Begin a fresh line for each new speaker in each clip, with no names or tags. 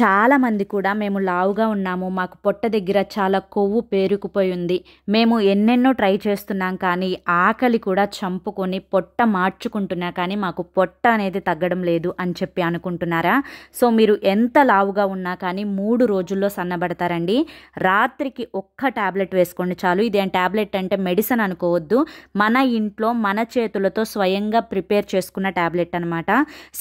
చాలామంది కూడా మేము లావుగా ఉన్నాము, మాకు పొట్ట దగ్గర చాలా కొవ్వు పేరుకుపోయి ఉంది, మేము ఎన్నెన్నో ట్రై చేస్తున్నాం కానీ ఆకలి కూడా చంపుకొని పొట్ట మార్చుకుంటున్నా కానీ మాకు పొట్ట అనేది తగ్గడం లేదు అని చెప్పి అనుకుంటున్నారా? సో మీరు ఎంత లావుగా ఉన్నా కానీ 3 రోజుల్లో సన్నబడతారండి. రాత్రికి ఒక్క ట్యాబ్లెట్ వేసుకోండి చాలు. ఇది ట్యాబ్లెట్ అంటే మెడిసిన్ అనుకోవద్దు, మన ఇంట్లో మన చేతులతో స్వయంగా ప్రిపేర్ చేసుకున్న ట్యాబ్లెట్ అనమాట.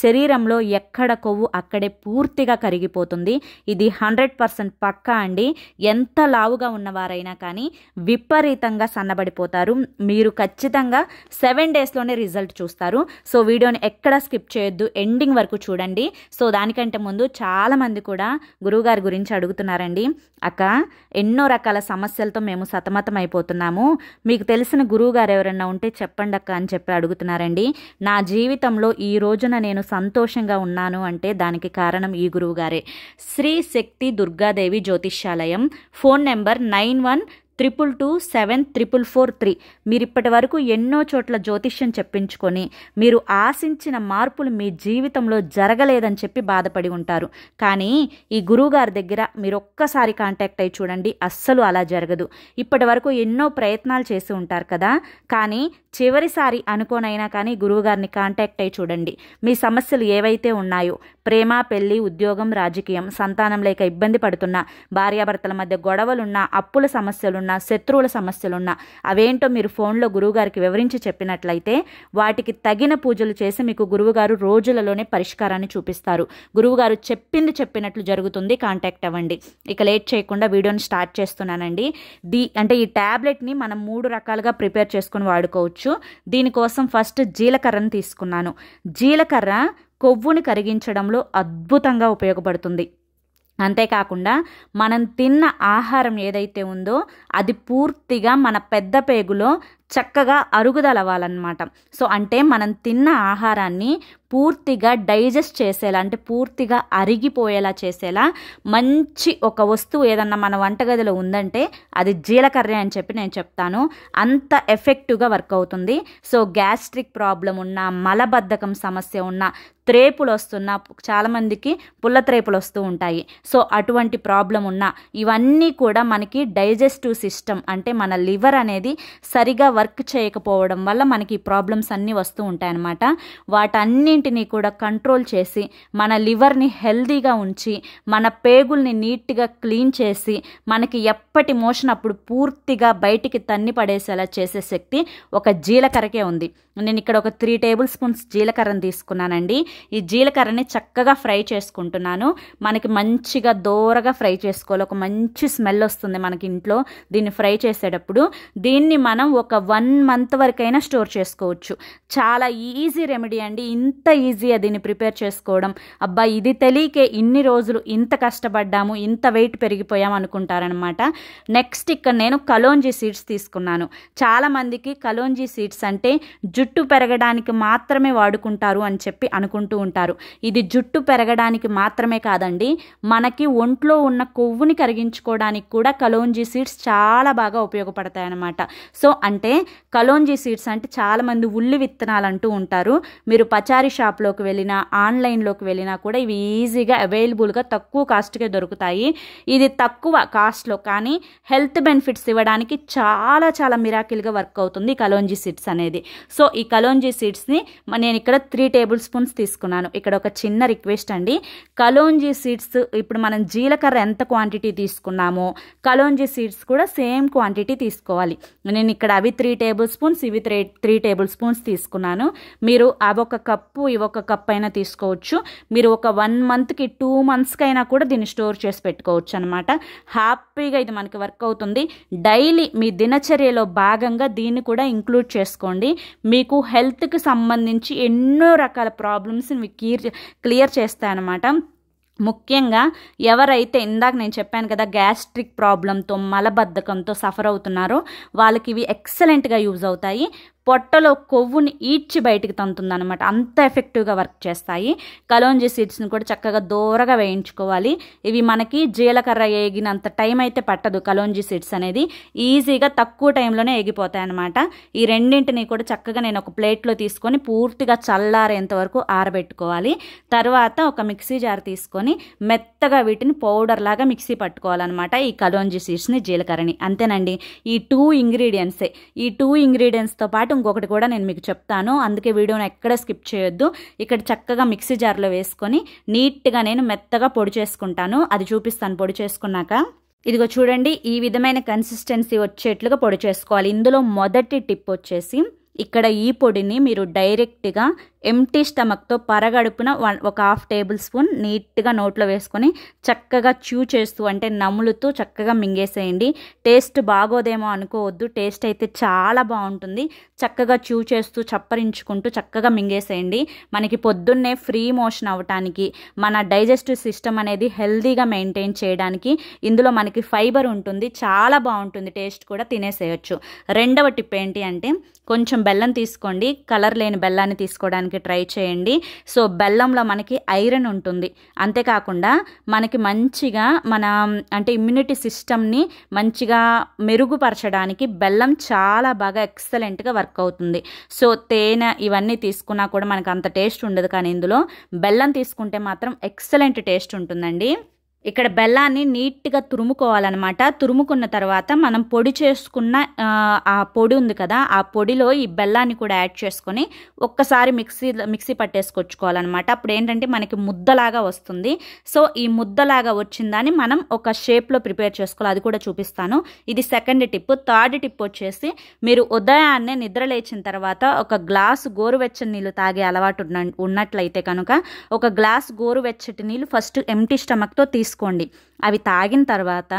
శరీరంలో ఎక్కడ కొవ్వు అక్కడే పూర్తిగా కరిగిపోతుంది. ఇది 100% పక్కా అండి. ఎంత లావుగా ఉన్నవారైనా కానీ విపరీతంగా సన్నబడిపోతారు. మీరు ఖచ్చితంగా 7 డేస్లోనే రిజల్ట్ చూస్తారు. సో వీడియోని ఎక్కడ స్కిప్ చేయొద్దు, ఎండింగ్ వరకు చూడండి. సో దానికంటే ముందు చాలామంది కూడా గురువుగారి గురించి అడుగుతున్నారండి. అక్క, ఎన్నో రకాల సమస్యలతో మేము సతమతం అయిపోతున్నాము, మీకు తెలిసిన గురువుగారు ఎవరైనా ఉంటే చెప్పండి అక్క అని చెప్పి అడుగుతున్నారండి. నా జీవితంలో ఈ రోజున నేను సంతోషంగా ఉన్నాను అంటే దానికి కారణం ఈ గురువుగారే. శ్రీ శక్తి దుర్గాదేవి జ్యోతిష్యాలయం. Phone number 9122274443. మీరు ఇప్పటి వరకు ఎన్నో చోట్ల జ్యోతిష్యం చెప్పించుకొని మీరు ఆశించిన మార్పులు మీ జీవితంలో జరగలేదని చెప్పి బాధపడి ఉంటారు. కానీ ఈ గురువుగారి దగ్గర మీరు ఒక్కసారి కాంటాక్ట్ అయ్యి చూడండి, అస్సలు అలా జరగదు. ఇప్పటి వరకు ఎన్నో ప్రయత్నాలు చేసి ఉంటారు కదా, కానీ చివరిసారి అనుకోనైనా కానీ గురువుగారిని కాంటాక్ట్ అయ్యి చూడండి. మీ సమస్యలు ఏవైతే ఉన్నాయో, ప్రేమ, పెళ్లి, ఉద్యోగం, రాజకీయం, సంతానం లేక ఇబ్బంది పడుతున్నా, భార్యాభర్తల మధ్య గొడవలున్నా, అప్పుల సమస్యలున్నా, శత్రువుల సమస్యలున్నా, అవేంటో మీరు ఫోన్లో గురువుగారికి వివరించి చెప్పినట్లయితే వాటికి తగిన పూజలు చేసి మీకు గురువుగారు రోజులలోనే పరిష్కారాన్ని చూపిస్తారు. గురువుగారు చెప్పినట్లు జరుగుతుంది. కాంటాక్ట్ అవ్వండి. ఇక లేట్ చేయకుండా వీడియోని స్టార్ట్ చేస్తున్నానండి. ఈ ట్యాబ్లెట్ని మనం 3 రకాలుగా ప్రిపేర్ చేసుకొని వాడుకోవచ్చు. దీనికోసం ఫస్ట్ జీలకర్రను తీసుకున్నాను. జీలకర్ర కొవ్వుని కరిగించడంలో అద్భుతంగా ఉపయోగపడుతుంది. అంతేకాకుండా మనం తిన్న ఆహారం ఏదైతే ఉందో అది పూర్తిగా మన పెద్ద పేగులో చక్కగా అరుగుదల అవ్వాలన్నమాట. సో అంటే మనం తిన్న ఆహారాన్ని పూర్తిగా డైజెస్ట్ చేసేలా, అంటే పూర్తిగా అరిగిపోయేలా చేసేలా మంచి ఒక వస్తువు ఏదన్నా మన వంటగదిలో ఉందంటే అది జీలకర్ర అని చెప్పి నేను చెప్తాను. అంత ఎఫెక్టివ్గా వర్క్ అవుతుంది. సో గ్యాస్ట్రిక్ ప్రాబ్లం ఉన్నా, మలబద్ధకం సమస్య ఉన్నా, త్రేపులు వస్తున్నా, చాలామందికి పుల్ల త్రేపులు వస్తూ ఉంటాయి. సో అటువంటి ప్రాబ్లం ఉన్నా ఇవన్నీ కూడా మనకి డైజెస్టివ్ సిస్టమ్, అంటే మన లివర్ అనేది సరిగా వర్క్ చేయకపోవడం వల్ల మనకి ఈ ప్రాబ్లమ్స్ అన్నీ వస్తూ ఉంటాయన్నమాట. వాటన్నింటినీ కూడా కంట్రోల్ చేసి మన లివర్ని హెల్దీగా ఉంచి మన పేగుల్ని నీట్గా క్లీన్ చేసి మనకి ఎప్పటి మోషన్ అప్పుడు పూర్తిగా బయటికి తన్ని పడేసేలా చేసే శక్తి ఒక జీలకర్రకే ఉంది. నేను ఇక్కడ ఒక 3 టేబుల్ స్పూన్స్ జీలకర్రను తీసుకున్నానండి. ఈ జీలకర్రని చక్కగా ఫ్రై చేసుకుంటున్నాను. మనకి మంచిగా దోరగా ఫ్రై చేసుకోవాలి. ఒక మంచి స్మెల్ వస్తుంది మనకి ఇంట్లో దీన్ని ఫ్రై చేసేటప్పుడు. దీన్ని మనం ఒక 1 మంత్ వరకైనా స్టోర్ చేసుకోవచ్చు. చాలా ఈజీ రెమెడీ అండి. ఇంత ఈజీగా దీన్ని ప్రిపేర్ చేసుకోవడం, అబ్బా ఇది తెలియకే ఇన్ని రోజులు ఇంత కష్టపడ్డాము, ఇంత వెయిట్ పెరిగిపోయాం అనుకుంటారనమాట. నెక్స్ట్ ఇక్కడ నేను కలోంజీ సీడ్స్ తీసుకున్నాను. చాలామందికి కలోంజీ సీడ్స్ అంటే జుట్టు పెరగడానికి మాత్రమే వాడుకుంటారు అని చెప్పి అనుకుంటూ ఉంటారు. ఇది జుట్టు పెరగడానికి మాత్రమే కాదండి, మనకి ఒంట్లో ఉన్న కొవ్వుని కరిగించుకోవడానికి కూడా కలోంజీ సీడ్స్ చాలా బాగా ఉపయోగపడతాయి అన్నమాట. సో అంటే కలోంజీ సీడ్స్ అంటే చాలామంది ఉల్లి విత్తనాలు అంటూ ఉంటారు. మీరు పచారీ షాప్లోకి వెళ్ళినా, ఆన్లైన్లోకి వెళ్ళినా కూడా ఇవి ఈజీగా అవైలబుల్గా తక్కువ కాస్ట్కే దొరుకుతాయి. ఇది తక్కువ కాస్ట్లో కానీ హెల్త్ బెనిఫిట్స్ ఇవ్వడానికి చాలా చాలా మిరాకిల్గా వర్క్ అవుతుంది కలోంజీ సీడ్స్ అనేది. సో ఈ కలోంజీ సీడ్స్ని నేను ఇక్కడ 3 టేబుల్ స్పూన్స్ తీసుకున్నాను. ఇక్కడ ఒక చిన్న రిక్వెస్ట్ అండి, కలోంజీ సీడ్స్ ఇప్పుడు మనం జీలకర్ర ఎంత క్వాంటిటీ తీసుకున్నామో కలోంజీ సీడ్స్ కూడా సేమ్ క్వాంటిటీ తీసుకోవాలి. నేను ఇక్కడ అవి 3 టేబుల్ స్పూన్స్, ఇవి 3 టేబుల్ స్పూన్స్ తీసుకున్నాను. మీరు అవొక కప్పు ఇవొక కప్ అయినా తీసుకోవచ్చు. మీరు ఒక 1 మంత్కి 2 మంత్స్కి అయినా కూడా దీన్ని స్టోర్ చేసి పెట్టుకోవచ్చు అనమాట. హ్యాపీగా ఇది మనకి వర్క్ అవుతుంది. డైలీ మీ దినచర్యలో భాగంగా దీన్ని కూడా ఇంక్లూడ్ చేసుకోండి. మీకు హెల్త్కి సంబంధించి ఎన్నో రకాల ప్రాబ్లమ్స్ని క్లియర్ చేస్తాయన్నమాట. ముఖ్యంగా ఎవరైతే ఇందాక నేను చెప్పాను కదా గ్యాస్ట్రిక్ ప్రాబ్లంతో, మలబద్ధకంతో సఫర్ అవుతున్నారో వాళ్ళకి ఇవి ఎక్సలెంట్గా యూజ్ అవుతాయి. పొట్టలో కొవ్వుని ఈడ్చి బయటికి తంతుంది అనమాట. అంత ఎఫెక్టివ్గా వర్క్ చేస్తాయి. కలోంజీ సీడ్స్ని కూడా చక్కగా దూరగా వేయించుకోవాలి. ఇవి మనకి జీలకర్ర ఏగినంత టైం అయితే పట్టదు. కలోంజీ సీడ్స్ అనేది ఈజీగా తక్కువ టైంలోనే ఏగిపోతాయి అనమాట. ఈ రెండింటిని కూడా చక్కగా నేను ఒక ప్లేట్లో తీసుకొని పూర్తిగా చల్లారేంత వరకు ఆరబెట్టుకోవాలి. తర్వాత ఒక మిక్సీ జార్ తీసుకొని మెత్తగా వీటిని పౌడర్ లాగా మిక్సీ పట్టుకోవాలన్నమాట. ఈ కలోంజీ సీడ్స్ని, జీలకర్రని. అంతేనండి. ఈ 2 ఇంగ్రీడియంట్సే. ఈ 2 ఇంగ్రీడియంట్స్తో పాటు ఇంకొకటి కూడా నేను మీకు చెప్తాను. అందుకే వీడియోని ఎక్కడ స్కిప్ చేయొద్దు. ఇక్కడ చక్కగా మిక్సీ జార్లో వేసుకొని నీట్గా నేను మెత్తగా పొడి చేసుకుంటాను. అది చూపిస్తాను పొడి చేసుకున్నాక. ఇదిగో చూడండి, ఈ విధమైన కన్సిస్టెన్సీ వచ్చేట్లుగా పొడి చేసుకోవాలి. ఇందులో మొదటి టిప్ వచ్చేసి, ఇక్కడ ఈ పొడిని మీరు డైరెక్ట్గా ఎంటీ స్టమక్తో పరగడుపున ఒక 1/2 టేబుల్ స్పూన్ నీట్గా నోట్లో వేసుకొని చక్కగా చూ చేస్తూ, అంటే నములుతూ చక్కగా మింగేసేయండి. టేస్ట్ బాగోదేమో అనుకోవద్దు, టేస్ట్ అయితే చాలా బాగుంటుంది. చక్కగా చూ చేస్తూ చప్పరించుకుంటూ చక్కగా మింగేసేయండి. మనకి పొద్దున్నే ఫ్రీ మోషన్ అవ్వటానికి, మన డైజెస్టివ్ సిస్టమ్ అనేది హెల్తీగా మెయింటైన్ చేయడానికి ఇందులో మనకి ఫైబర్ ఉంటుంది. చాలా బాగుంటుంది, టేస్ట్ కూడా తినేసేయచ్చు. రెండవ టిప్ ఏంటి అంటే, కొంచెం బెల్లం తీసుకోండి. కలర్ లేని బెల్లాన్ని తీసుకోవడానికి ట్రై చేయండి. సో బెల్లంలో మనకి ఐరన్ ఉంటుంది. అంతేకాకుండా మనకి మంచిగా అంటే ఇమ్యూనిటీ సిస్టమ్ని మంచిగా మెరుగుపరచడానికి బెల్లం చాలా బాగా ఎక్సలెంట్గా వర్క్ అవుతుంది. సో తేనె ఇవన్నీ తీసుకున్నా కూడా మనకు అంత టేస్ట్ ఉండదు, కానీ ఇందులో బెల్లం తీసుకుంటే మాత్రం ఎక్సలెంట్ టేస్ట్ ఉంటుందండి. ఇక్కడ బెల్లాన్ని నీట్గా తురుముకోవాలన్నమాట. తురుముకున్న తర్వాత మనం పొడి చేసుకున్న ఆ పొడి ఉంది కదా, ఆ పొడిలో ఈ బెల్లాన్ని కూడా యాడ్ చేసుకొని ఒక్కసారి మిక్సీ పట్టేసుకొచ్చుకోవాలన్నమాట. అప్పుడు ఏంటంటే మనకి ముద్దలాగా వస్తుంది. సో ఈ ముద్దలాగా వచ్చిందని మనం ఒక షేప్లో ప్రిపేర్ చేసుకోవాలి. అది కూడా చూపిస్తాను. ఇది సెకండ్ టిప్. థర్డ్ టిప్ వచ్చేసి, మీరు ఉదయాన్నే నిద్ర లేచిన తర్వాత ఒక గ్లాసు గోరువెచ్చని నీళ్ళు తాగే అలవాటు ఉన్నట్లయితే కనుక ఒక గ్లాస్ గోరువెచ్చటి నీళ్ళు ఫస్ట్ ఎంటీ స్టమక్తో తీసుకోండి. అవి తాగిన తర్వాత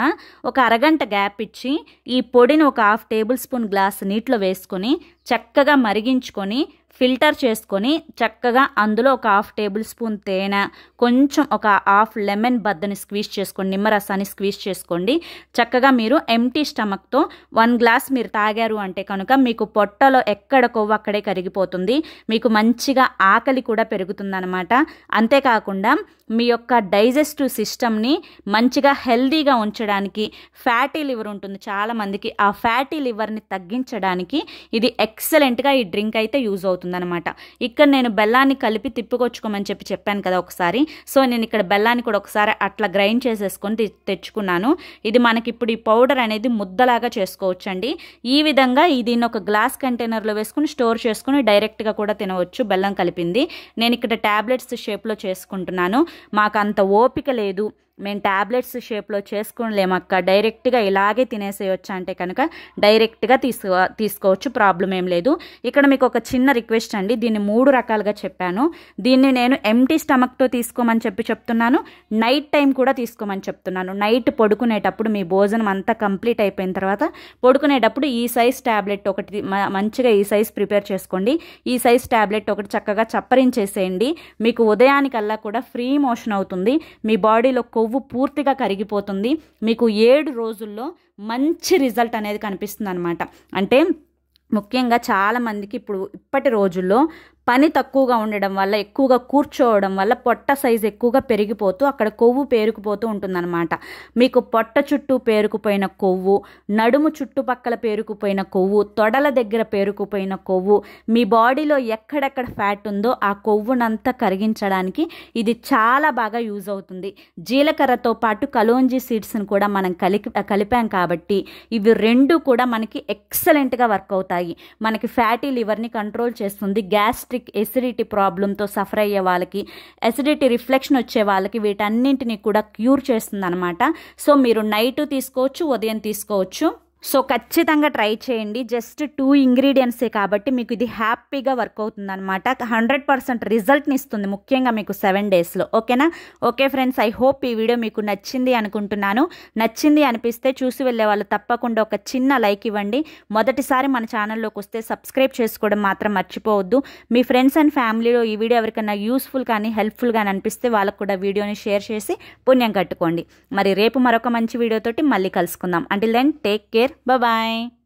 ఒక అరగంట గ్యాప్ ఇచ్చి ఈ పొడిని ఒక 1/2 టేబుల్ స్పూన్ గ్లాస్ నీటిలో వేసుకొని చక్కగా మరిగించుకొని ఫిల్టర్ చేసుకొని చక్కగా అందులో ఒక 1/2 టేబుల్ స్పూన్ తేనె, కొంచెం ఒక 1/2 లెమన్ బద్దని స్క్వీజ్ చేసుకోండి, నిమ్మరసాన్ని స్క్వీజ్ చేసుకోండి. చక్కగా మీరు ఎంటీ స్టమక్తో 1 గ్లాస్ మీరు తాగారు అంటే కనుక మీకు పొట్టలో ఎక్కడ కొవ్వు అక్కడే కరిగిపోతుంది. మీకు మంచిగా ఆకలి కూడా పెరుగుతుందన్నమాట. అంతేకాకుండా మీ యొక్క డైజెస్టివ్ సిస్టమ్ని మంచిగా హెల్దీగా ఉంచడానికి, ఫ్యాటీ లివర్ ఉంటుంది చాలామందికి, ఆ ఫ్యాటీ లివర్ని తగ్గించడానికి ఇది ఎక్సలెంట్గా ఈ డ్రింక్ అయితే యూజ్ అవుతుందన్నమాట. ఇక్కడ నేను బెల్లాన్ని కలిపి తిప్పుకొచ్చుకోమని చెప్పాను కదా ఒకసారి. సో నేను ఇక్కడ బెల్లాన్ని కూడా ఒకసారి అట్లా గ్రైండ్ చేసేసుకొని తెచ్చుకున్నాను. ఇది మనకి ఇప్పుడు ఈ పౌడర్ అనేది ముద్దలాగా చేసుకోవచ్చండి. ఈ విధంగా దీన్ని ఒక గ్లాస్ కంటైనర్లో వేసుకుని స్టోర్ చేసుకుని డైరెక్ట్గా కూడా తినవచ్చు. బెల్లం కలిపింది నేను ఇక్కడ ట్యాబ్లెట్స్ షేప్లో చేసుకుంటున్నాను. మాకు అంత ఓపిక లేదు, మేము ట్యాబ్లెట్స్ షేప్లో చేసుకోలేమక్క, డైరెక్ట్గా ఇలాగే తినేసేయచ్చు అంటే కనుక డైరెక్ట్గా తీసుకోవచ్చు, ప్రాబ్లం ఏం లేదు. ఇక్కడ మీకు ఒక చిన్న రిక్వెస్ట్ అండి, దీన్ని 3 రకాలుగా చెప్పాను. దీన్ని నేను ఎంటీ స్టమక్తో తీసుకోమని చెప్తున్నాను, నైట్ టైం కూడా తీసుకోమని చెప్తున్నాను. నైట్ పడుకునేటప్పుడు మీ భోజనం అంతా కంప్లీట్ అయిపోయిన తర్వాత పడుకునేటప్పుడు ఈ సైజ్ ట్యాబ్లెట్ ఒకటి మంచిగా ఈ సైజ్ ప్రిపేర్ చేసుకోండి. ఈ సైజ్ ట్యాబ్లెట్ ఒకటి చక్కగా చప్పరించేసేయండి. మీకు ఉదయానికల్లా కూడా ఫ్రీ మోషన్ అవుతుంది. మీ బాడీలో కొవ్వు పూర్తిగా కరిగిపోతుంది. మీకు 7 రోజుల్లో మంచి రిజల్ట్ అనేది కనిపిస్తుంది అనమాట. అంటే ముఖ్యంగా చాలామందికి ఇప్పటి రోజుల్లో పని తక్కువగా ఉండడం వల్ల, ఎక్కువగా కూర్చోవడం వల్ల పొట్ట సైజు ఎక్కువగా పెరిగిపోతూ అక్కడ కొవ్వు పేరుకుపోతూ ఉంటుందన్నమాట. మీకు పొట్ట చుట్టూ పేరుకుపోయిన కొవ్వు, నడుము చుట్టుపక్కల పేరుకుపోయిన కొవ్వు, తొడల దగ్గర పేరుకుపోయిన కొవ్వు, మీ బాడీలో ఎక్కడెక్కడ ఫ్యాట్ ఉందో ఆ కొవ్వునంతా కరిగించడానికి ఇది చాలా బాగా యూజ్ అవుతుంది. జీలకర్రతో పాటు కలోంజీ సీడ్స్ని కూడా మనం కలిపాం కాబట్టి ఇవి రెండు కూడా మనకి ఎక్సలెంట్గా వర్క్ అవుతాయి. మనకి ఫ్యాటీ లివర్ని కంట్రోల్ చేస్తుంది. గ్యాస్ట్రిక్ ఎసిడిటీ ప్రాబ్లంతో సఫర్ అయ్యే వాళ్ళకి, ఎసిడిటీ రిఫ్లెక్షన్ వచ్చే వాళ్ళకి వీటన్నింటినీ కూడా క్యూర్ చేస్తుంది అనమాట. సో మీరు నైట్ తీసుకోవచ్చు, ఉదయం తీసుకోవచ్చు. సో ఖచ్చితంగా ట్రై చేయండి. జస్ట్ 2 ఇంగ్రీడియంట్సే కాబట్టి మీకు ఇది హ్యాపీగా వర్క్ అవుతుంది అనమాట. 100% రిజల్ట్ని ఇస్తుంది, ముఖ్యంగా మీకు 7 డేస్లో. ఓకేనా? ఓకే ఫ్రెండ్స్, ఐ హోప్ ఈ వీడియో మీకు నచ్చింది అనుకుంటున్నాను. నచ్చింది అనిపిస్తే చూసి వెళ్ళే వాళ్ళు తప్పకుండా ఒక చిన్న లైక్ ఇవ్వండి. మొదటిసారి మన ఛానల్లోకి వస్తే సబ్స్క్రైబ్ చేసుకోవడం మాత్రం మర్చిపోవద్దు. మీ ఫ్రెండ్స్ అండ్ ఫ్యామిలీలో ఈ వీడియో ఎవరికైనా యూస్ఫుల్ కానీ హెల్ప్ఫుల్ కానీ అనిపిస్తే వాళ్ళకు కూడా వీడియోని షేర్ చేసి పుణ్యం కట్టుకోండి. మరి రేపు మరొక మంచి వీడియోతోటి మళ్ళీ కలుసుకుందాం. Until then take care. Bye-bye.